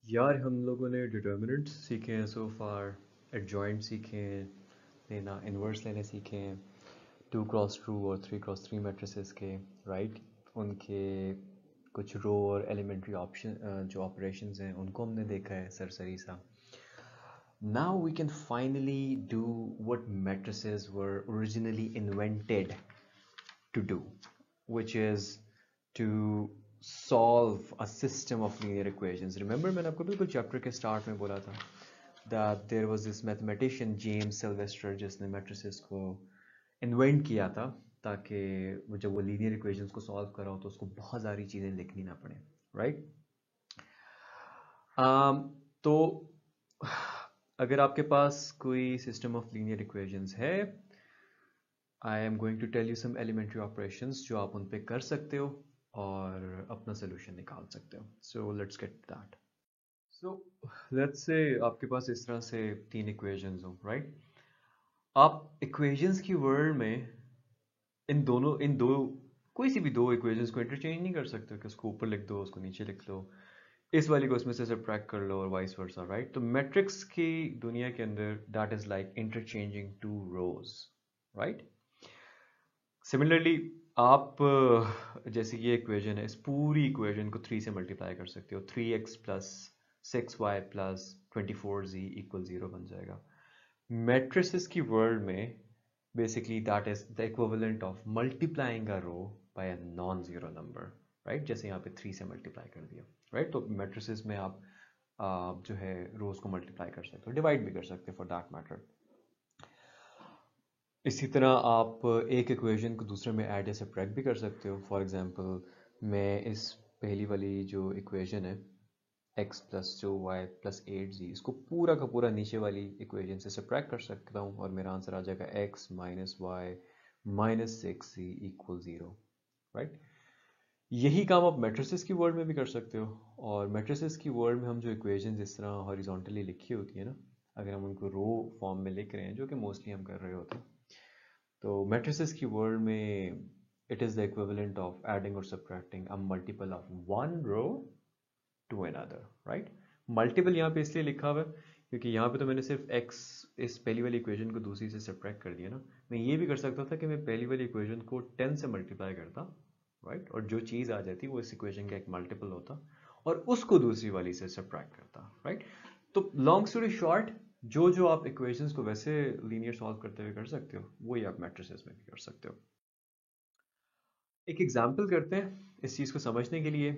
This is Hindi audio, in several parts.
यार हम लोगों ने डिटर्मिनेंट्स सीखे हैं सो फार, एडजॉइंट सीखे हैं, लेना इन्वर्स लेने सीखे हैं, 2x2 और 3x3 मैट्रिसेस के, राइट। उनके कुछ रो और एलिमेंट्री ऑप्शन जो ऑपरेशंस हैं उनको हमने देखा है सरसरी सा। Now we can finally do what matrices were originally invented to do, which is to solve a system of linear equations. Remember मैंने आपको बिल्कुल चैप्टर के स्टार्ट में बोला था that there was this mathematician James Sylvester जिसने matrices को इन्वेंट किया था ताकि जब वो लीनियर इक्वेशंस को सॉल्व कर रहा हो तो उसको बहुत सारी चीज़ें लिखनी ना पड़े, राइट। तो अगर आपके पास कोई सिस्टम ऑफ लीनियर इक्वेशंस है, I am going to tell you some elementary operations जो आप उन पे कर सकते हो और अपना सोल्यूशन निकाल सकते हो। So let's get that. So let's say आपके पास इस तरह से तीन इक्वेशंस हो, राइट। आप इक्वेशंस की वर्ल्ड में इन दो कोई सी भी दो इक्वेशंस को इंटरचेंज नहीं कर सकते कि उसको ऊपर लिख दो, उसको नीचे लिख लो, इस वाली को इसमें से सब्ट्रैक्ट कर लो और वाइस वर्सा, राइट। तो मैट्रिक्स की दुनिया के अंदर that is like interchanging two rows, right. Similarly आप जैसे ये इक्वेशन है, इस पूरी इक्वेशन को 3 से मल्टीप्लाई कर सकते हो। 3x plus 6y plus 24z equal 0 बन जाएगा। मैट्रिसेस की वर्ल्ड में basically that is the equivalent of multiplying a row by a non zero number, right. जैसे यहाँ पे 3 से मल्टीप्लाई कर दिया, राइट। तो मैट्रिसेस में आप जो है रोज को मल्टीप्लाई कर सकते हो, डिवाइड भी कर सकते हो फॉर दैट मैटर। इसी तरह आप एक इक्वेशन को दूसरे में ऐड या सब्ट्रैक्ट भी कर सकते हो। फॉर एग्जांपल मैं इस पहली वाली जो इक्वेशन है x plus 2y plus 8z, इसको पूरा का पूरा नीचे वाली इक्वेशन से सब्ट्रैक्ट कर सकता हूँ और मेरा आंसर आ जाएगा x minus y minus 6z equal 0, right. यही काम आप मैट्रिसेस की वर्ल्ड में भी कर सकते हो। और मैट्रिसेस की वर्ल्ड में हम जो इक्वेशन इस तरह हॉरिजॉन्टली लिखी होती है ना, अगर हम उनको रो फॉर्म में लिख रहे हैं, जो कि मोस्टली हम कर रहे होते हैं, तो मैट्रिसेस की वर्ल्ड में it is the equivalent of adding और subtracting a multiple of one row to another, right. Multiple यहाँ पे इसलिए लिखा हुआ है क्योंकि यहाँ पे तो मैंने सिर्फ x इस पहली वाली इक्वेशन को दूसरी से सब्ट्रैक्ट कर दिया ना। मैं ये भी कर सकता था कि मैं पहली वाली इक्वेशन को 10 से मल्टीप्लाई करता, राइट, और जो चीज़ आ जाती वो इस इक्वेशन का एक मल्टीपल होता और उसको दूसरी वाली से सब्ट्रैक्ट करता, राइट। तो लॉन्ग स्टोरी शॉर्ट, जो जो आप इक्वेशंस को वैसे लीनियर सॉल्व करते हुए कर सकते हो, वही आप मैट्रिसेस में भी कर सकते हो। एक एग्जांपल करते हैं इस चीज़ को समझने के लिए।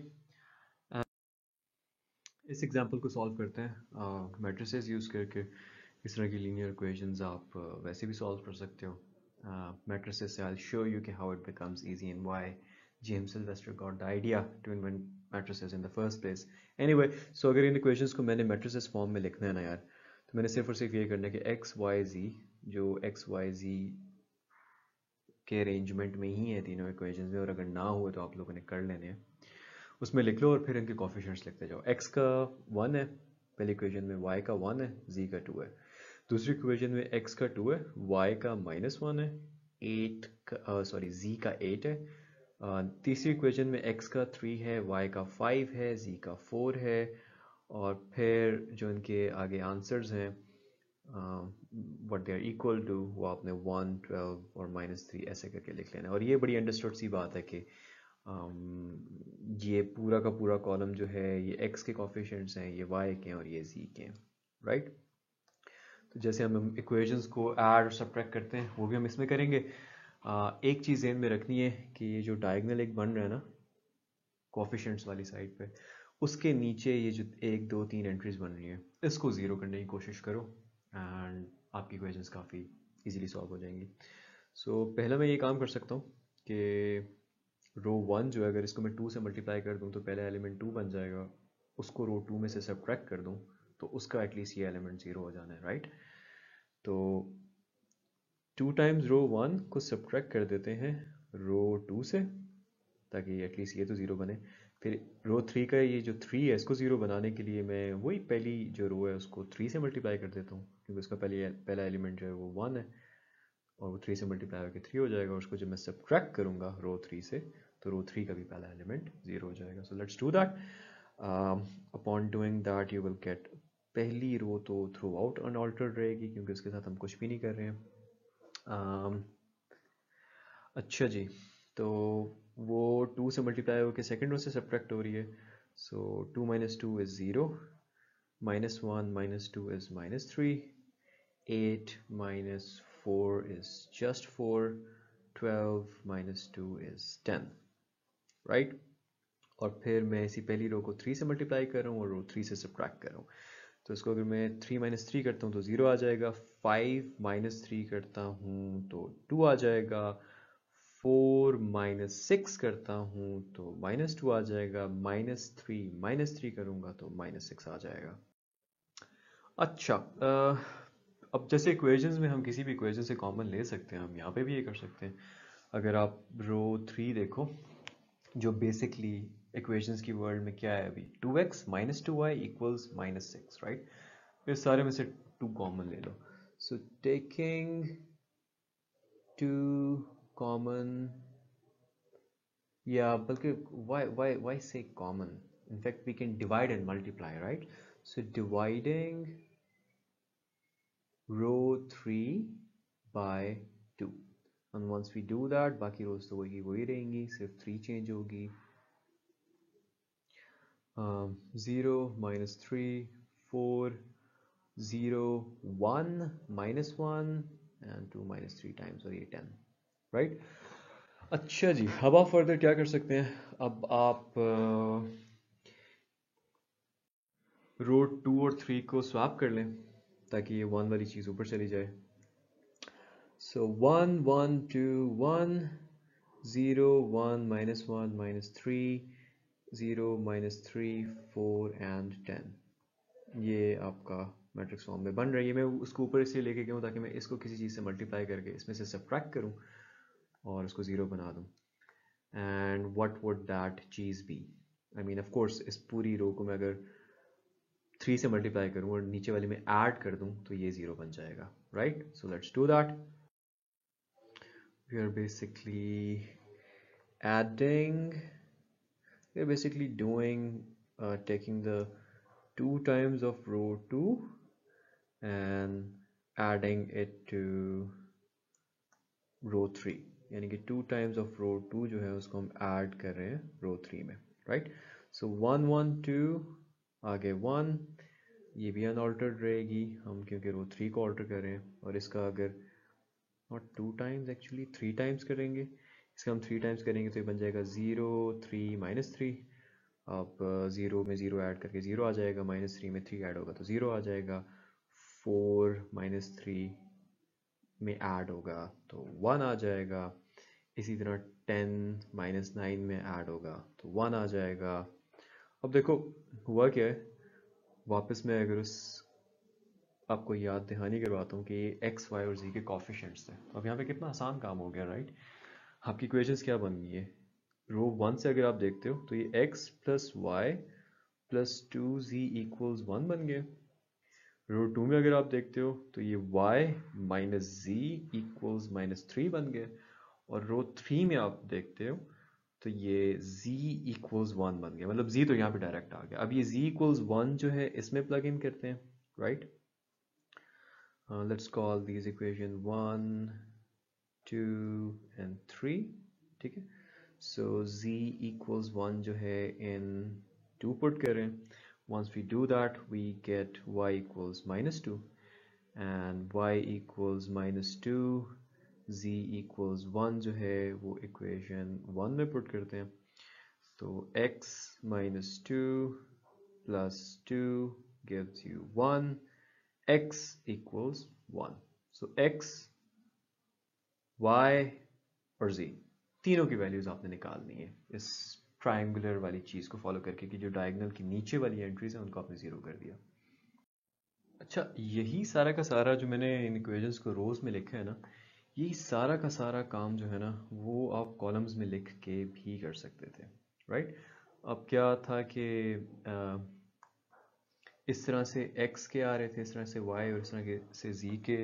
इस एग्जांपल को सॉल्व करते हैं मैट्रिसेस यूज़ करके। इस तरह की लीनियर इक्वेशंस आप वैसे भी सॉल्व कर सकते हो मैट्रिसेस से। आई विल शो यू कि how it becomes easy and why James Sylvester got the idea to invent matrices in the first place. Anyway, so अगर इन इक्वेशंस को मैंने मैट्रिसेस फॉर्म में लिखना है ना यार, तो मैंने सिर्फ और सिर्फ ये करना है कि एक्स वाई जी, जो एक्स वाई जी के अरेंजमेंट में ही है तीनों इक्वेशंस में, और अगर ना हुए तो आप लोगों ने कर लेने हैं, उसमें लिख लो और फिर इनके कोफिशिएंट्स लिखते जाओ। x का 1 है पहली इक्वेशन में, y का 1 है, z का 2 है। दूसरी इक्वेशन में x का 2 है, y का -1 है, 8 का z का 8 है। तीसरी इक्वेशन में x का 3 है, y का 5 है, z का 4 है। और फिर जो इनके आगे आंसर्स हैं what they are equal to, वो आपने 1, 12 और -3 ऐसे करके लिख लेना। और ये बड़ी अंडरस्टूड सी बात है कि ये पूरा का पूरा कॉलम जो है ये x के कोफिशिएंट्स हैं, ये y के हैं और ये z के हैं, राइट। तो जैसे हम इक्वेशंस को ऐड और सब्ट्रैक्ट करते हैं वो भी हम इसमें करेंगे। एक चीज़ ध्यान में रखनी है कि ये जो डायगोनल एक बन रहा है ना कोफिशिएंट्स वाली साइड पे, उसके नीचे ये जो 1, 2, 3 एंट्रीज बन रही हैं, इसको ज़ीरो करने की कोशिश करो एंड आपकी इक्वेशंस काफ़ी इजीली सॉल्व हो जाएंगी। सो पहला मैं ये काम कर सकता हूँ कि रो 1 जो है, अगर इसको मैं 2 से मल्टीप्लाई कर दूँ तो पहला एलिमेंट 2 बन जाएगा, उसको रो 2 में से सब्ट्रैक्ट कर दूँ तो उसका एटलीस्ट ये एलिमेंट 0 हो जाना है, राइट। तो 2 टाइम्स रो 1 को सब्ट्रैक्ट कर देते हैं रो 2 से, ताकि एटलीस्ट ये तो 0 बने। फिर रो 3 का ये जो 3 है, इसको 0 बनाने के लिए मैं वही पहली जो रो है उसको 3 से मल्टीप्लाई कर देता हूँ, क्योंकि उसका पहला एलिमेंट जो है वो 1 है और वो 3 से मल्टीप्लाई होकर 3 हो जाएगा। और उसको जब मैं सब्ट्रैक्ट करूँगा रो 3 से, तो रो 3 का भी पहला एलिमेंट 0 हो जाएगा। सो let's do that. Upon doing that you will get, पहली रो तो थ्रू आउट अनऑल्टर्ड रहेगी क्योंकि उसके साथ हम कुछ भी नहीं कर रहे हैं। अच्छा जी, तो वो 2 से मल्टीप्लाई होकर सेकेंड रो से सब्ट्रैक्ट हो रही है। सो 2 minus 2 is 0, -1 -2 is -3, 8 minus 4 is just 4, 12 minus 2 is 10, right? और फिर मैं इसी पहली रो को 3 से मल्टीप्लाई कर रहा हूँ और रो 3 से सब्ट्रैक्ट कर रहा हूँ। तो इसको अगर मैं 3 माइनस 3 करता हूँ तो 0 आ जाएगा, 5 माइनस 3 करता हूँ तो 2 आ जाएगा, 4 माइनस 6 करता हूँ तो -2 आ जाएगा, -3 माइनस 3 करूँगा तो -6 आ जाएगा। अच्छा, अब जैसे इक्वेशंस में हम किसी भी इक्वेशन से कॉमन ले सकते हैं, हम यहाँ पे भी ये कर सकते हैं। अगर आप रो 3 देखो, जो बेसिकली इक्वेशंस की वर्ल्ड में क्या है अभी, 2x minus 2y equals -6, right? फिर सारे में से 2 कॉमन ले लो। सो टेकिंग 2 कॉमन, या बल्कि why say common? In fact, we can divide and multiply, right? So dividing row 3 by 2, and once we do that, बाकी रोज तो वही रहेंगी, सिर्फ 3 चेंज होगी। 0 minus 3, 4, 0, 1 minus 1 and 2 minus 3 times, और ये 10, right? अच्छा जी, अब आप फर्दर क्या कर सकते हैं? अब आप रो 2 और 3 को स्वैप कर लें ताकि ये 1 वाली चीज़ ऊपर चली जाए। So 1 1 2 1, 0 1 -1 -3, 0 -3 4 and 10, ये आपका मैट्रिक्स फॉर्म में बन रही है। मैं उसको ऊपर इसलिए लेके गया हूँ ताकि मैं इसको किसी चीज़ से मल्टीप्लाई करके इसमें से सब्ट्रैक्ट करूँ और उसको 0 बना दूँ। एंड व्हाट वुड दैट चीज़ be? I mean of course इस पूरी रो को मैं अगर 3 से मल्टीप्लाई करूँ और नीचे वाले में ऐड कर दूँ तो ये 0 बन जाएगा, right? So let's do that. We are basically adding, we are basically doing taking the 2 times of row 2 and adding it to row 3, यानी कि 2 times of row 2 जो है उसको हम ऐड कर रहे हैं row 3 में, राइट? सो 1 1 2, आगे 1, ये भी अनऑल्टर्ड रहेगी हम क्योंकि रो 3 को ऑल्टर कर रहे हैं, और इसका अगर नॉट 2 टाइम्स, एक्चुअली 3 टाइम्स करेंगे, इसका हम 3 टाइम्स करेंगे तो ये बन जाएगा 0 3 -3। अब 0 में 0 ऐड करके 0 आ जाएगा, -3 में 3 ऐड होगा तो 0 आ जाएगा, 4 -3 में ऐड होगा तो 1 आ जाएगा, इसी तरह 10 -9 में ऐड होगा तो 1 आ जाएगा। अब देखो हुआ क्या है, वापस मैं अगर उस आपको याद दहानी करवाता हूँ कि ये x, y और z के कोफिशिएंट्स थे। अब यहाँ पे कितना आसान काम हो गया, राइट? आपकी इक्वेशंस क्या बन गई है? रो 1 से अगर आप देखते हो तो ये x plus y plus 2z equals 1 बन गए। रो 2 में अगर आप देखते हो तो ये y माइनस z इक्वल्स -3 बन गए, और रो 3 में आप देखते हो तो ये z इक्वल्स 1 बन गया, मतलब z तो यहाँ पे डायरेक्ट आ गया। अब ये z इक्वल्स 1 जो है इसमें प्लग इन करते हैं, right? Let's call these equation 1 2 and 3, ठीक है? So z equals 1 जो है in 2 put करें, once we do that we get y equals -2, and y equals -2, z equals 1 जो है वो equation 1 में put करते हैं, तो x -2 plus 2 gives you 1, x equals 1. So x, y और z तीनों की वैल्यूज आपने निकालनी है इस ट्रायंगुलर वाली चीज को फॉलो करके कि जो डायगोनल की नीचे वाली एंट्रीज है उनको आपने 0 कर दिया। अच्छा, यही सारा का सारा जो मैंने इन इक्वेशंस को रोज में लिखा है ना, यही सारा का सारा काम जो है ना वो आप कॉलम्स में लिख के भी कर सकते थे, राइट? अब क्या था कि इस तरह से x के आ रहे थे, इस तरह से y और इस तरह से z के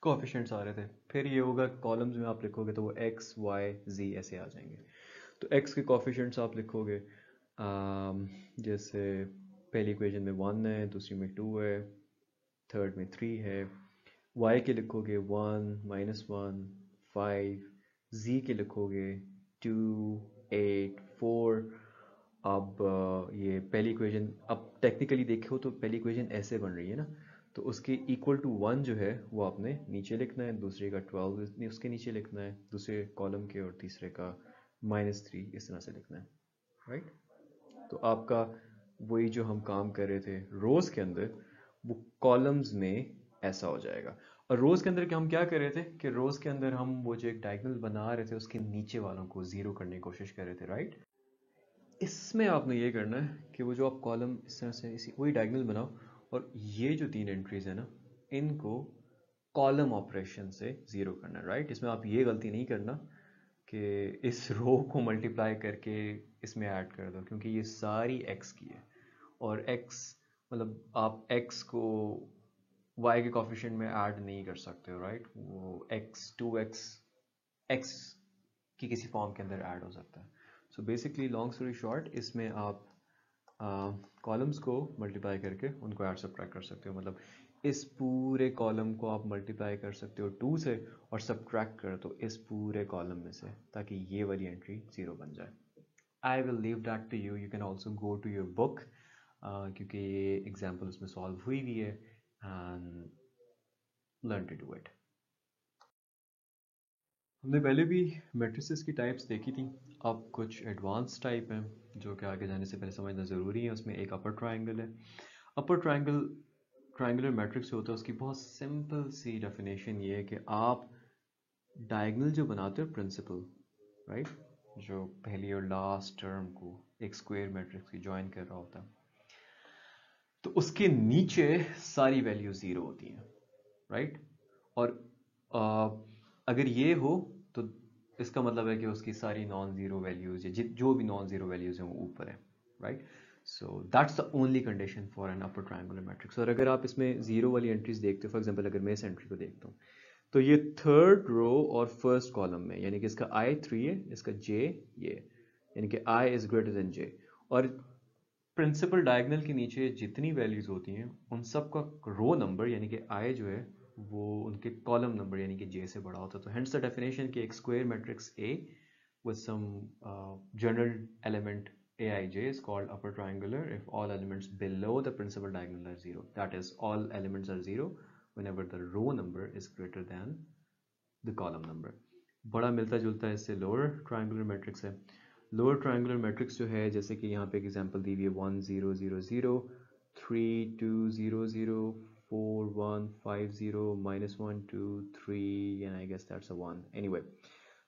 कोएफिशिएंट्स आ रहे थे। फिर ये होगा कॉलम्स में आप लिखोगे तो वो x y z ऐसे आ जाएंगे। तो x के कोएफिशिएंट्स आप लिखोगे जैसे पहली इक्वेशन में 1 है, दूसरी में 2 है, थर्ड में 3 है। y के लिखोगे 1 -1 5, z के लिखोगे 2 8 4। अब ये पहली इक्वेशन, अब टेक्निकली देखो तो पहली इक्वेशन ऐसे बन रही है ना, तो उसके इक्वल टू 1 जो है वो आपने नीचे लिखना है, दूसरे का 12 उसके नीचे लिखना है, दूसरे कॉलम के, और तीसरे का -3 इस तरह से लिखना है, राइट। तो आपका वही जो हम काम कर रहे थे रोज के अंदर, वो कॉलम्स में ऐसा हो जाएगा। और रोज के अंदर हम क्या कर रहे थे कि रोज के अंदर हम वो जो एक डायगोनल बना रहे थे उसके नीचे वालों को जीरो करने की कोशिश कर रहे थे, राइट। इसमें आपने ये करना है कि वो जो आप कॉलम इस तरह से इसी वही डायगोनल बनाओ, और ये जो 3 एंट्रीज है ना, इनको कॉलम ऑपरेशन से जीरो करना है, राइट। इसमें आप ये गलती नहीं करना कि इस रो को मल्टीप्लाई करके इसमें ऐड कर दो, क्योंकि ये सारी x की है, और x मतलब आप x को y के कोफिशिएंट में ऐड नहीं कर सकते हो, राइट। वो x 2x x की किसी फॉर्म के अंदर ऐड हो सकता है। So basically long story short, इसमें आप कॉलम्स को मल्टीप्लाई करके उनको ऐड सब्ट्रैक्ट कर सकते हो। मतलब इस पूरे कॉलम को आप मल्टीप्लाई कर सकते हो 2 से, और सब्ट्रैक्ट कर दो इस पूरे कॉलम में से, ताकि ये वाली एंट्री 0 बन जाए। I will leave that to you, you can also go to your book, क्योंकि ये एग्जाम्पल उसमें सॉल्व हुई भी है, and learn to do it. हमने पहले भी मैट्रिसेस की टाइप्स देखी थी। अब कुछ एडवांस टाइप हैं जो कि आगे जाने से पहले समझना ज़रूरी है। उसमें एक अपर ट्रायंगल है। अपर ट्रायंगल ट्रायंगुलर मैट्रिक्स जो होता है उसकी बहुत सिंपल सी डेफिनेशन ये है कि आप डायगोनल जो बनाते हो प्रिंसिपल, राइट, जो पहली और लास्ट टर्म को एक स्क्वायर मैट्रिक्स की ज्वाइन कर रहा होता है, तो उसके नीचे सारी वैल्यू ज़ीरो होती हैं, राइट। और अगर ये हो तो इसका मतलब है कि उसकी सारी नॉन ज़ीरो वैल्यूज़ या जो भी नॉन ज़ीरो वैल्यूज़ हैं वो ऊपर है, right. So that's the only condition for an upper triangular matrix. और अगर आप इसमें ज़ीरो वाली एंट्रीज देखते हो, फॉर एग्जांपल अगर मैं इस एंट्री को देखता हूँ, तो ये थर्ड रो और फर्स्ट कॉलम में, यानी कि इसका i 3 है, इसका j ये, यानी कि i is greater than j। और प्रिंसिपल डायगोनल के नीचे जितनी वैल्यूज होती हैं उन सब का रो नंबर यानी कि i जो है वो उनके कॉलम नंबर यानी कि j से बड़ा होता है। तो हेंस द डेफिनेशन कि एक square matrix A with some general element aij is called upper triangular if all elements below the principal diagonal are zero. That is, all elements are zero whenever the row number is greater than the column number. बड़ा मिलता जुलता है इससे लोअर ट्रायंगुलर मैट्रिक्स है। लोअर ट्रायंगुलर मैट्रिक्स जो है, जैसे कि यहाँ पे एक एग्जांपल दी हुई है 1 0 0 0 3 2 0 0 4 1 5 0 -1 2 3 and I guess that's a 1 anyway।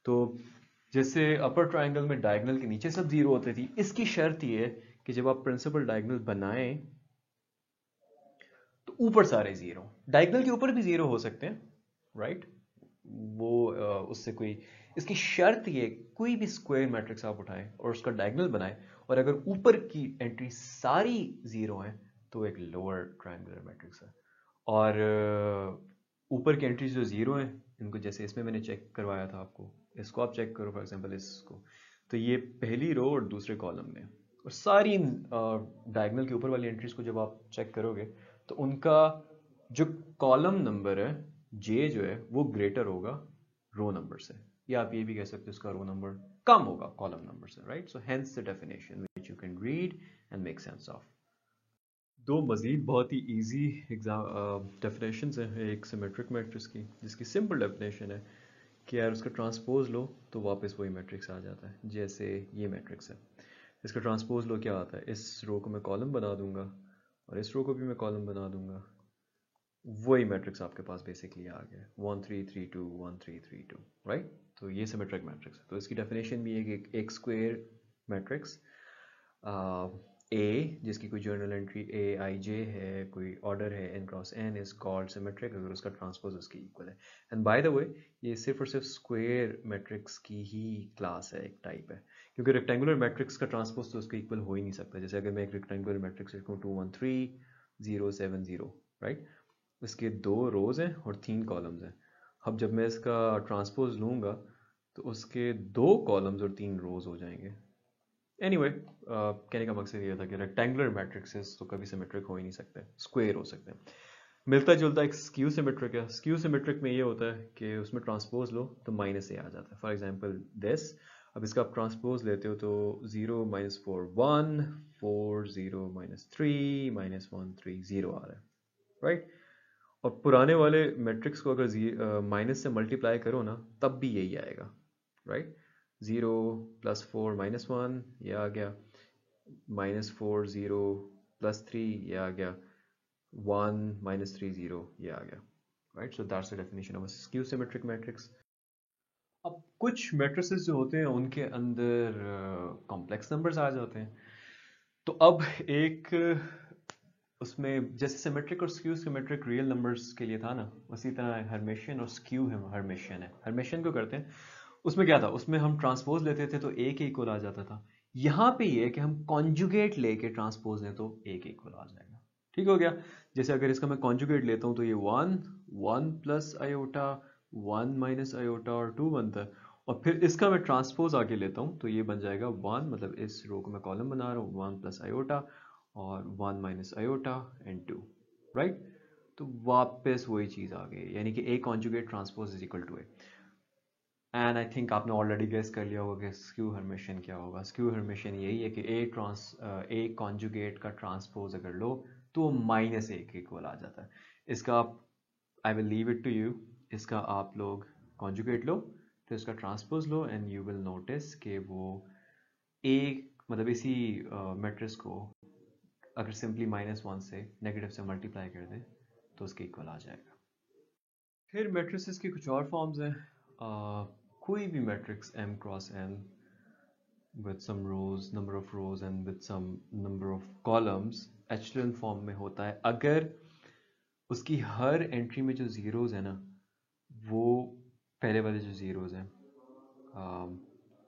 तो जैसे अपर ट्रायंगल में डायगोनल के नीचे सब जीरो होती थी, इसकी शर्त ये है कि जब आप प्रिंसिपल डायगोनल बनाएं तो ऊपर सारे जीरो, डायगोनल के ऊपर भी जीरो हो सकते हैं, राइट। वो उससे कोई, इसकी शर्त ये, कोई भी स्क्वायर मैट्रिक्स आप उठाएं और उसका डायगोनल बनाएं, और अगर ऊपर की एंट्री सारी जीरो हैं तो एक लोअर ट्रायंगुलर मैट्रिक्स है। और ऊपर की एंट्रीज जो जीरो हैं, इनको जैसे इसमें मैंने चेक करवाया था आपको, इसको आप चेक करो फॉर एग्जांपल इसको, तो ये पहली रो और दूसरे कॉलम में, और सारी डायगोनल के ऊपर वाली एंट्रीज को जब आप चेक करोगे तो उनका जो कॉलम नंबर है जे जो है वो ग्रेटर होगा रो नंबर से, या आप ये भी कह सकते हो उसका रो नंबर कम होगा कॉलम नंबर से, right. So hence the definition which you can read and make sense of. दो मज़ीद बहुत ही ईजी एग्जाम डेफिनेशंस हैं एक सिमेट्रिक मैट्रिक्स की, जिसकी सिंपल डेफिनेशन है कि यार उसका ट्रांसपोज लो तो वापस वही मैट्रिक्स आ जाता है। जैसे ये मैट्रिक्स है, इसका ट्रांसपोज लो क्या आता है, इस रो को मैं कॉलम बना दूंगा और इस रो को भी मैं कॉलम बना दूंगा, वही मैट्रिक्स आपके पास बेसिकली आ गया 1 3 3 2 1 3 3 2, राइट। तो ये सिमेट्रिक मैट्रिक्स है। तो इसकी डेफिनेशन भी है कि एक स्क्वायर मैट्रिक्स ए जिसकी कोई जर्नल एंट्री ए आई जे है, कोई ऑर्डर है n cross n, is called symmetric अगर उसका ट्रांसपोज उसकी इक्वल है। एंड बाय द वे ये सिर्फ और सिर्फ स्क्वायर मैट्रिक्स की ही क्लास है, एक टाइप है, क्योंकि रेक्टेंगुलर मैट्रिक्स का ट्रांसपोज तो उसके इक्वल हो ही नहीं सकता। जैसे अगर मैं एक रेक्टेंगुलर मैट्रिक्स लिखूँ 2 1 3 0 7 0, राइट, इसके 2 रोज हैं और 3 कॉलम्स हैं। अब जब मैं इसका ट्रांसपोज लूँगा तो उसके 2 कॉलम्स और 3 रोज हो जाएंगे, एनीवे कहने का मकसद ये था कि रेक्टेंगुलर मैट्रिक्सेस तो कभी सिमेट्रिक हो ही नहीं सकते, स्क्वायर हो सकते हैं। मिलता जुलता एक स्क्यू सिमेट्रिक है। स्क्यू सिमेट्रिक में ये होता है कि उसमें ट्रांसपोज लो तो माइनस ए आ जाता है। फॉर एग्जांपल दिस, अब इसका आप ट्रांसपोज लेते हो तो 0 माइनस 4 1, 4 0 माइनस 3 माइनस 1 3 0 आ रहा है, राइट। और पुराने वाले मैट्रिक्स को अगर माइनस से मल्टीप्लाई करो ना तब भी यही आएगा, राइट। 0 प्लस 4 माइनस 1 ये आ गया, माइनस 4 0 प्लस 3 ये आ गया, 1 minus 3 0 ये आ गया, right. So that's the definition of a skew symmetric matrix. अब कुछ मैट्रिसेस जो होते हैं उनके अंदर कॉम्प्लेक्स नंबर्स आ जाते हैं। तो अब एक उसमें जैसे सिमेट्रिक और स्क्यू सिमेट्रिक रियल नंबर्स के लिए था ना, उसी तरह हर्मिशियन और स्क्यू हर्मिशियन है। हर्मिशियन क्यों करते हैं, उसमें क्या था, उसमें हम ट्रांसपोज लेते थे तो ए के इक्वल आ जाता था। यहाँ पे ये कि हम कॉन्जुगेट लेके ट्रांसपोज लें तो ए के इक्वल आ जाएगा। ठीक हो गया। जैसे अगर इसका मैं कॉन्जुगेट लेता हूँ तो ये 1 1 प्लस आयोटा 1 माइनस आयोटा और 2 बनता है। और फिर इसका मैं ट्रांसपोज आगे लेता हूँ तो ये बन जाएगा 1, मतलब इस रो को मैं कॉलम बना रहा हूँ, 1 प्लस आयोटा और 1 माइनस आयोटा एंड 2, राइट। तो वापस वही चीज़ आ गई, यानी कि A conjugate transpose is equal to A. And I think आपने ऑलरेडी गेस कर लिया होगा कि स्क्यू हर्मिशियन क्या होगा। स्क्यू हर्मिशियन यही है कि ए कॉन्जुगेट का ट्रांसपोज अगर लो तो वो माइनस ए के इक्वल आ जाता है। इसका आप, I will leave it to you, इसका आप लोग कॉन्जुगेट लो तो इसका ट्रांसपोज लो एंड यू विल नोटिस कि वो ए, मतलब इसी मैट्रिक्स को अगर सिंपली -1 से नेगेटिव से मल्टीप्लाई कर दें तो उसके इक्वल आ जाएगा। फिर मैट्रिसेस की कुछ और फॉर्म्स हैं। कोई भी matrix m cross n with some rows, number of rows and with some number of columns echelon form में होता है अगर उसकी हर एंट्री में जो जीरोज है ना, वो पहले वाले जो जीरोज हैं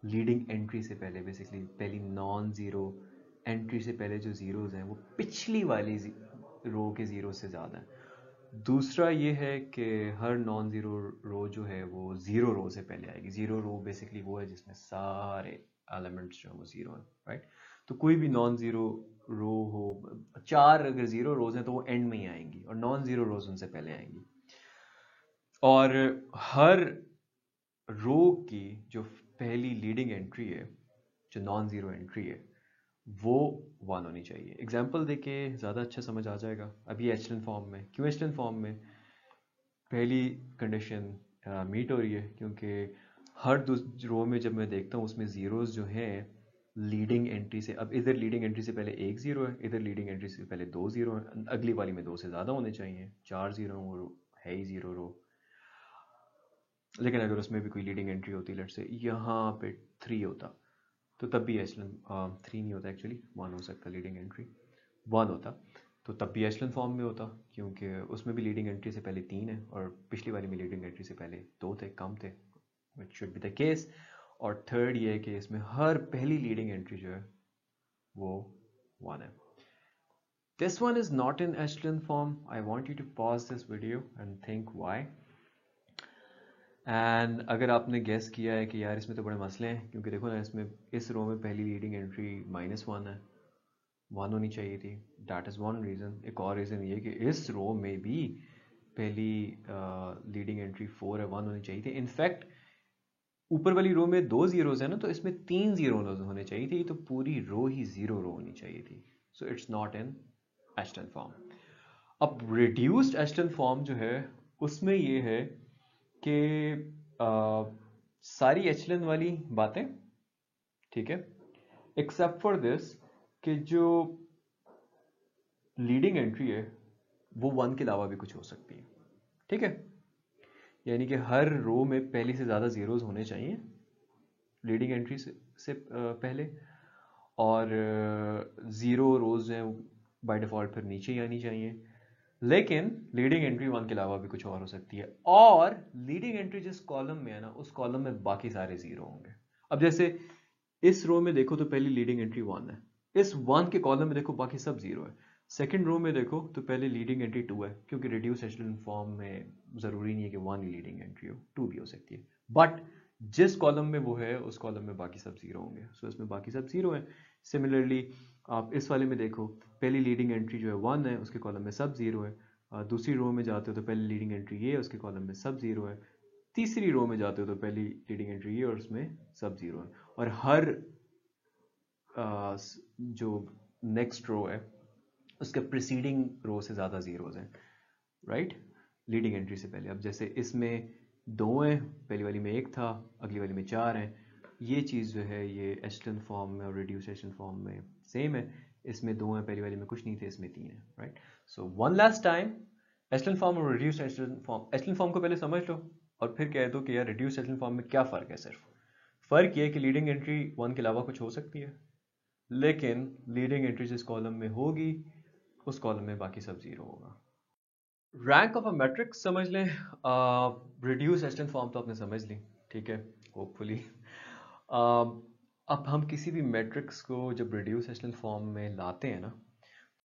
लीडिंग एंट्री से पहले, बेसिकली पहली नॉन ज़ीरो एंट्री से पहले जो ज़ीरोज़ हैं वो पिछली वाली रो के ज़ीरो से ज़्यादा है। दूसरा ये है कि हर नॉन ज़ीरो रो जो है वो ज़ीरो रो से पहले आएगी। ज़ीरो रो बेसिकली वो है जिसमें सारे एलिमेंट्स जो हैं वो ज़ीरो हैं, राइट। तो कोई भी नॉन ज़ीरो रो हो, 4 अगर ज़ीरो रोज हैं तो वो एंड में ही आएंगी और नॉन ज़ीरो रोज उनसे पहले आएंगी। और हर रो की जो पहली लीडिंग एंट्री है, जो नॉन ज़ीरो एंट्री है, वो 1 होनी चाहिए। एग्जाम्पल देके ज़्यादा अच्छा समझ आ जाएगा। अभी एचलन फॉर्म में, क्यों एचलन फॉर्म में पहली कंडीशन मीट हो रही है क्योंकि हर रो में जब मैं देखता हूँ उसमें ज़ीरोज़ जो हैं लीडिंग एंट्री से, अब इधर लीडिंग एंट्री से पहले एक ज़ीरो है, इधर लीडिंग एंट्री से पहले 2 ज़ीरो है, अगली वाली में 2 से ज़्यादा होने चाहिए, 4 ज़ीरो वो है ही ज़ीरो रो। लेकिन अगर उसमें भी कोई लीडिंग एंट्री होती, लेट्स से यहाँ पे 3 होता तो तब भी एचलन 3 नहीं होता, एक्चुअली 1 हो सकता, लीडिंग एंट्री 1 होता तो तब भी एचलन फॉर्म में होता क्योंकि उसमें भी लीडिंग एंट्री से पहले 3 है और पिछली वाली में लीडिंग एंट्री से पहले 2 थे, कम थे, which should be the case. और थर्ड ये है कि इसमें हर पहली लीडिंग एंट्री जो है वो 1 है। This one is not in echelon form. I want you to pause this video and think why. And अगर आपने गेस किया है कि यार इसमें तो बड़े मसले हैं, क्योंकि देखो ना इसमें इस रो में पहली लीडिंग एंट्री -1 है, 1 होनी चाहिए थी, दैट इज़ वन रीज़न। एक और रीज़न ये कि इस रो में भी पहली लीडिंग एंट्री 4 है, 1 होनी चाहिए थी। इनफैक्ट ऊपर वाली रो में 2 जीरोज है ना, तो इसमें 3 जीरो होने चाहिए थी, तो पूरी रो ही ज़ीरो रो होनी चाहिए थी। So it's not in echelon form. अब रिड्यूस्ड एचलन फॉर्म जो है उसमें ये है कि सारी एचलन वाली बातें ठीक है, एक्सेप्ट फॉर दिस कि जो लीडिंग एंट्री है वो 1 के अलावा भी कुछ हो सकती है, ठीक है। यानी कि हर रो में पहली से ज़्यादा जीरोज होने चाहिए लीडिंग एंट्री से पहले, और ज़ीरो रोज हैं बाय डिफ़ॉल्ट फिर नीचे ही आनी चाहिए। लेकिन लीडिंग एंट्री 1 के अलावा भी कुछ और हो सकती है, और लीडिंग एंट्री जिस कॉलम में है ना उस कॉलम में बाकी सारे जीरो होंगे। अब जैसे इस रो में देखो तो पहली लीडिंग एंट्री 1 है, इस 1 के कॉलम में देखो बाकी सब जीरो है। सेकंड रो में देखो तो पहले लीडिंग एंट्री 2 है, क्योंकि रिड्यूस एचलन फॉर्म में ज़रूरी नहीं है कि 1 ही लीडिंग एंट्री हो, 2 भी हो सकती है, बट जिस कॉलम में वो है उस कॉलम में बाकी सब जीरो होंगे, सो इसमें बाकी सब जीरो है। सिमिलरली आप इस वाले में देखो, पहली लीडिंग एंट्री जो है 1 है, उसके कॉलम में सब 0 है। दूसरी रो में जाते हो तो पहली लीडिंग एंट्री ये है, उसके कॉलम में सब 0 है। तीसरी रो में जाते हो तो पहली लीडिंग एंट्री ये और उसमें सब 0 है। और हर जो नेक्स्ट रो है उसके प्रीसीडिंग रो से ज़्यादा जीरोज हैं, राइट, लीडिंग एंट्री से पहले। अब जैसे इसमें 2 हैं, पहली वाली में 1 था, अगली वाली में 4 हैं। ये चीज़ जो है ये एचलन फॉर्म में और रिड्यूस एचलन फॉर्म में सेम है। इसमें 2 हैं, पहली वाली में कुछ नहीं थे, इसमें 3 है, right. So one last time, echelon form और reduce echelon form. Echelon form को पहले समझ लो और फिर कह दो कि यार रिड्यूस एचलन फॉर्म में क्या फ़र्क है। सिर्फ फ़र्क ये है कि लीडिंग एंट्री 1 के अलावा कुछ हो सकती है, लेकिन लीडिंग एंट्री जिस कॉलम में होगी उस कॉलम में बाकी सब 0 होगा। रैंक ऑफ अ मैट्रिक्स समझ लें, रिड्यूस एचलन फॉर्म तो आपने समझ ली, ठीक है, होपफुली। अब हम किसी भी मैट्रिक्स को जब रिड्यूस एचलन फॉर्म में लाते हैं ना,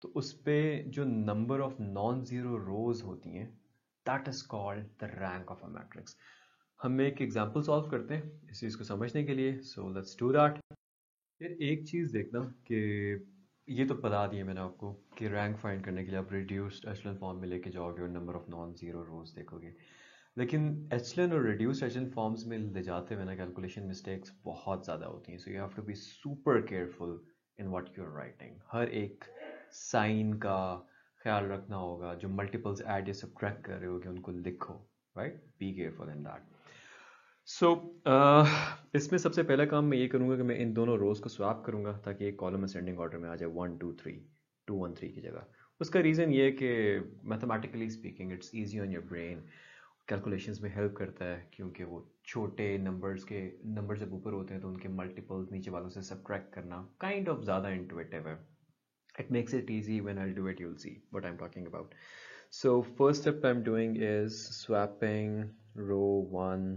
तो उस पे जो नंबर ऑफ नॉन जीरो रोज होती हैं, that is called the rank of a matrix. हम एक एग्जांपल सॉल्व करते हैं इस चीज़ को समझने के लिए, सो लेट्स डू दैट। यार एक चीज़ देखना कि ये तो बता दिए मैंने आपको कि रैंक फाइंड करने के लिए आप रिड्यूस्ड एचलन फॉर्म में लेके जाओगे और नंबर ऑफ नॉन जीरो रोज देखोगे, लेकिन एचलन और रिड्यूस्ड एचलन फॉर्म्स में ले जाते हुए ना कैलकुलेशन मिस्टेक्स बहुत ज़्यादा होती हैं। So you have to be super careful in what you are writing. हर एक साइन का ख्याल रखना होगा, जो मल्टीपल्स ऐड या सब्ट्रैक्ट कर रहे होगे उनको लिखो, right, be careful in that. So इसमें सबसे पहला काम मैं ये करूँगा कि मैं इन दोनों रोज़ को स्वैप करूँगा ताकि एक कॉलम असेंडिंग ऑर्डर में आ जाए 1 2 3, 2 1 3 की जगह। उसका रीज़न ये है कि mathematically speaking it's easy on your brain, calculations में हेल्प करता है, क्योंकि वो छोटे नंबर जब ऊपर होते हैं तो उनके मल्टीपल्स नीचे वालों से सब्ट्रैक्ट करना काइंड ऑफ ज़्यादा इंटुइटिव है। It makes it easy. When I'll do it, you'll see what I'm talking about. So first step I'm doing is swapping row 1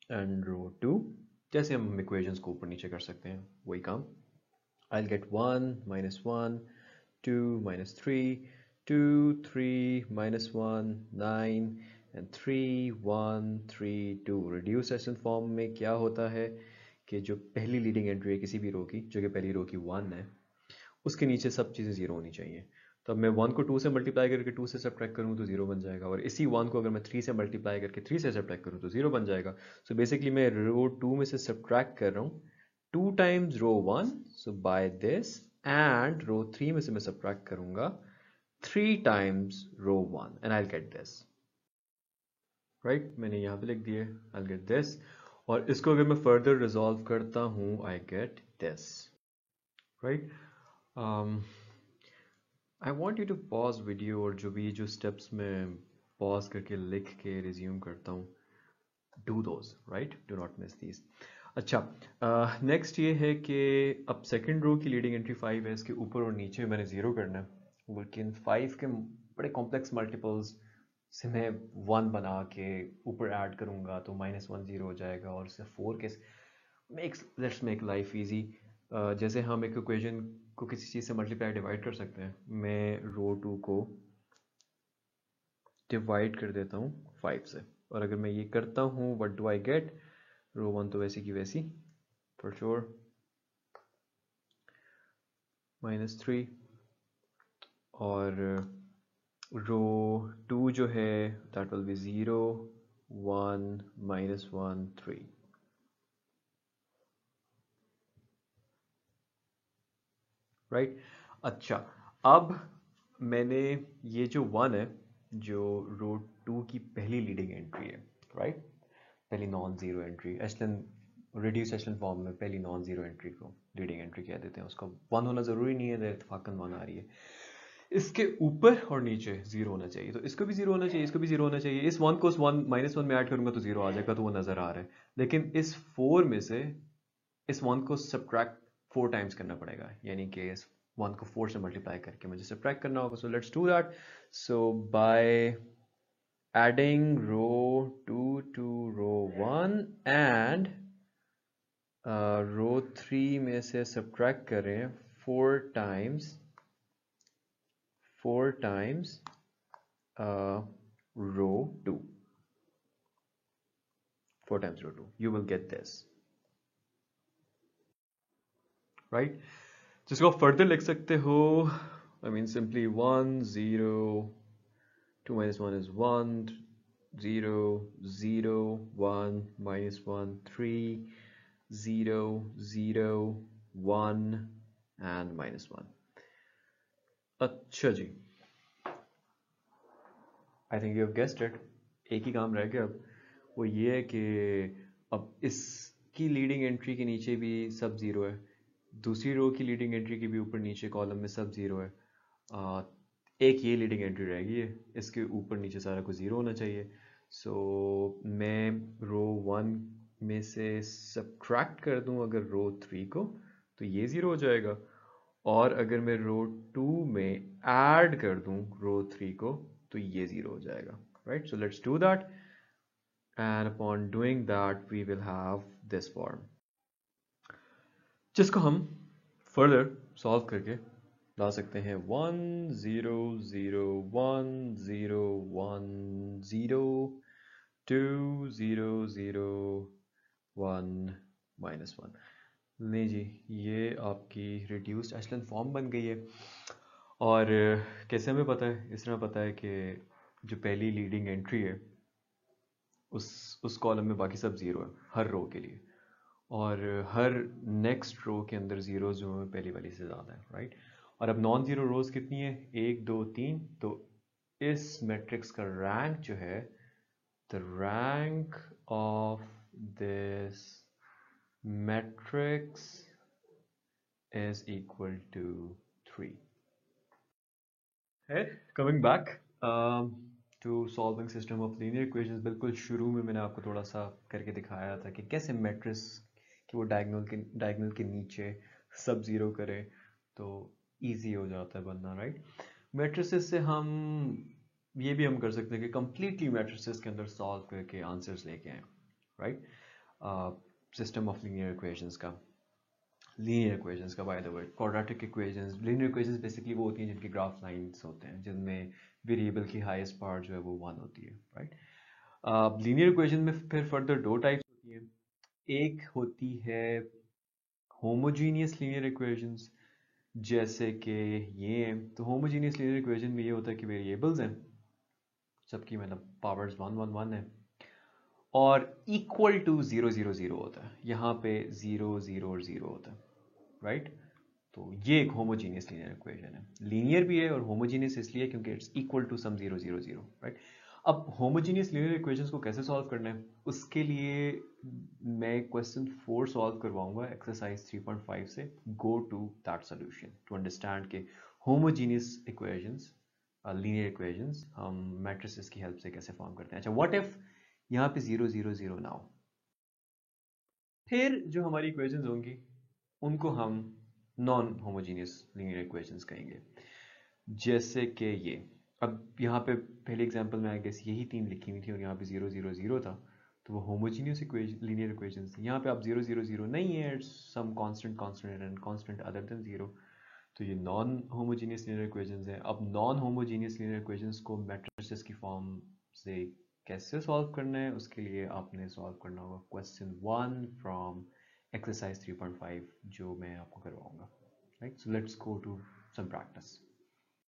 and row 2. जैसे हम इक्वेशंस को ऊपर नीचे कर सकते हैं वही काम। I'll get 1 minus 1, 2 minus 3, 2 3 minus 1 9 and 3 1 3 2। Reduce echelon form में क्या होता है कि जो पहली लीडिंग एंट्री है किसी भी रो की, जो कि पहली रो की 1 है, उसके नीचे सब चीज़ें 0 होनी चाहिए। तो अब मैं 1 को 2 से मल्टीप्लाई करके 2 से सब्ट्रैक्ट करूँ तो 0 बन जाएगा, और इसी 1 को अगर मैं 3 से मल्टीप्लाई करके 3 से सब्ट्रैक्ट करूँ तो 0 बन जाएगा। सो बेसिकली मैं रो 2 में से सब्ट्रैक्ट कर रहा हूँ 2 times row 1, so by this, and row 3 में से मैं सब्ट्रैक्ट करूँगा 3 times row 1 and I will get this, right. मैंने यहाँ पे लिख दिए आई विल गेट दिस, और इसको अगर मैं फर्दर रिजॉल्व करता हूँ I get this, right. I want you to pause video, और जो स्टेप्स में पॉज करके लिख के रिज्यूम करता हूँ, do those, right, do not miss these. अच्छा, नेक्स्ट ये है कि अब सेकंड रो की लीडिंग एंट्री 5 है, इसके ऊपर और नीचे मैंने 0 करना है, लेकिन 5 के बड़े कॉम्प्लेक्स मल्टीपल्स से मैं 1 बना के ऊपर ऐड करूँगा तो -1 0 हो जाएगा, और उससे 4 के लेट्स मेक लाइफ ईजी। जैसे हम एक इक्वेशन को किसी चीज़ से मल्टीप्लाई डिवाइड कर सकते हैं, मैं रो 2 को डिवाइड कर देता हूँ 5 से, और अगर मैं ये करता हूँ व्हाट डू आई गेट, रो 1 तो वैसी की वैसी फॉर श्योर, -3, और रो 2 जो है दैट विल बी 0 1 -1 3, राइट। अच्छा, अब मैंने ये जो 1 है, जो रो 2 की पहली लीडिंग एंट्री है, राइट, पहली non zero entry, echelon reduce echelon form में पहली नॉन जीरो एंट्री को लीडिंग एंट्री कह देते हैं, उसका 1 होना ज़रूरी नहीं है, इत्तेफाकन 1 आ रही है। इसके ऊपर और नीचे 0 होना चाहिए, तो इसको भी 0 होना चाहिए, इसको भी 0 होना चाहिए। इस 1 को उस 1 -1 में ऐड करूंगा तो 0 आ जाएगा, तो वो नज़र आ रहा है। लेकिन इस 4 में से इस 1 को सब्ट्रैक्ट 4 टाइम्स करना पड़ेगा, यानी कि इस 1 को 4 से मल्टीप्लाई करके मुझे सब्ट्रैक्ट करना होगा। So let's do that. So by adding row 2 to row 1 and row 3 में से subtract करें 4 times row 2, 4 times row 2, you will get this, right, जिसको आप फर्दर लिख सकते हो, I mean simply 1 0, 2 minus 1 is 1, 0 0 1 minus 1 3 0 0 1 and minus 1. अच्छा जी, I think you have guessed it. एक ही काम रह गया अब, वो ये है कि अब इसकी लीडिंग एंट्री के नीचे भी सब ज़ीरो है, दूसरी रो की लीडिंग एंट्री के भी ऊपर नीचे कॉलम में सब ज़ीरो है। एक ये लीडिंग एंट्री रह गई है, इसके ऊपर नीचे सारा कुछ ज़ीरो होना चाहिए। सो मैं रो 1 में से सब्ट्रैक्ट कर दूं अगर रो 3 को, तो ये ज़ीरो हो जाएगा, और अगर मैं रो 2 में ऐड कर दूं रो 3 को, तो ये ज़ीरो हो जाएगा। Right, so let's do that, and upon doing that we will have this form, जिसको हम फर्दर सॉल्व करके ला सकते हैं 1 0 0 1 0 1 0 2 0 0 1 minus 1। नहीं जी, ये आपकी रिड्यूस्ड एशलन फॉर्म बन गई है। और कैसे हमें पता है? इस तरह पता है कि जो पहली लीडिंग एंट्री है उस कॉलम में बाकी सब ज़ीरो है हर रो के लिए, और हर नेक्स्ट रो के अंदर ज़ीरो जो है पहली वाली से ज़्यादा है। राइट, और अब नॉन ज़ीरो रोज़ कितनी है? 1 2 3। तो इस मैट्रिक्स का रैंक जो है, the rank of this matrix is equal to 3 है। Coming back to solving system of linear equations, बिल्कुल शुरू में मैंने आपको थोड़ा सा करके दिखाया था कि कैसे मैट्रिक्स कि वो डायगोनल के नीचे सब ज़ीरो करें तो इजी हो जाता है बनना। राइट, मैट्रिसेस से हम ये भी हम कर सकते हैं कि कंप्लीटली मैट्रिसेस के अंदर सॉल्व करके आंसर्स लेके आए। Right, system of linear equations का, by the way quadratic equations, linear equations basically वो होती हैं जिनके ग्राफ लाइंस होते हैं, जिनमें वेरिएबल की हाईएस्ट पार्ट जो है वो 1 होती है। राइट, लीनियर इक्वेशन में फिर फर्दर दो टाइप्स होती हैं। एक होती है होमोजीनियस लीनियर इक्वेशंस, जैसे कि ये हैं। तो होमोजीनियस लीनियर इक्वेशन में ये होता है कि वेरिएबल्स हैं सबकी, मतलब पावर्स 1 1 1 है, और इक्वल टू 0 0 0 होता है, यहाँ पे 0 0 और 0 होता है। राइट, तो ये एक होमोजीनियस लीनियर इक्वेशन है। लीनियर भी है और होमोजीनियस इसलिए क्योंकि it's equal to some 0 0 0। Right, अब होमोजीनियस लीनियर इक्वेशंस को कैसे सॉल्व करना है, उसके लिए मैं क्वेश्चन 4 सॉल्व करवाऊंगा एक्सरसाइज 3.5 से। Go to that solution to understand के होमोजीनियस इक्वेशंस, लीनियर इक्वेशंस हम मैट्रिसेस की हेल्प से कैसे फॉर्म करते हैं। अच्छा, व्हाट इफ यहाँ पे 0 0 0 ना हो, फिर जो हमारी इक्वेशंस होंगी उनको हम नॉन होमोजीनियस लीनियर इक्वेशंस कहेंगे, जैसे कि ये। अब यहाँ पे पहले एग्जांपल में आई गेस यही तीन लिखी हुई थी और यहाँ पे 0 0 0 था, तो वो होमोजीनियस लीनियर इक्वेशंस थी। यहाँ पे अब 0 0 0 नहीं है, it's some constant and constant other than 0, तो ये नॉन होमोजीनियस लीनियर इक्वेशंस हैं। अब नॉन होमोजीनियस लीनियर इक्वेशंस को मैट्रिसेस की फॉर्म से कैसे सॉल्व करना है, उसके लिए आपने सॉल्व करना होगा क्वेश्चन 1 फ्रॉम एक्सरसाइज 3.5 जो मैं आपको करवाऊंगा। Right, so let's go to some practice.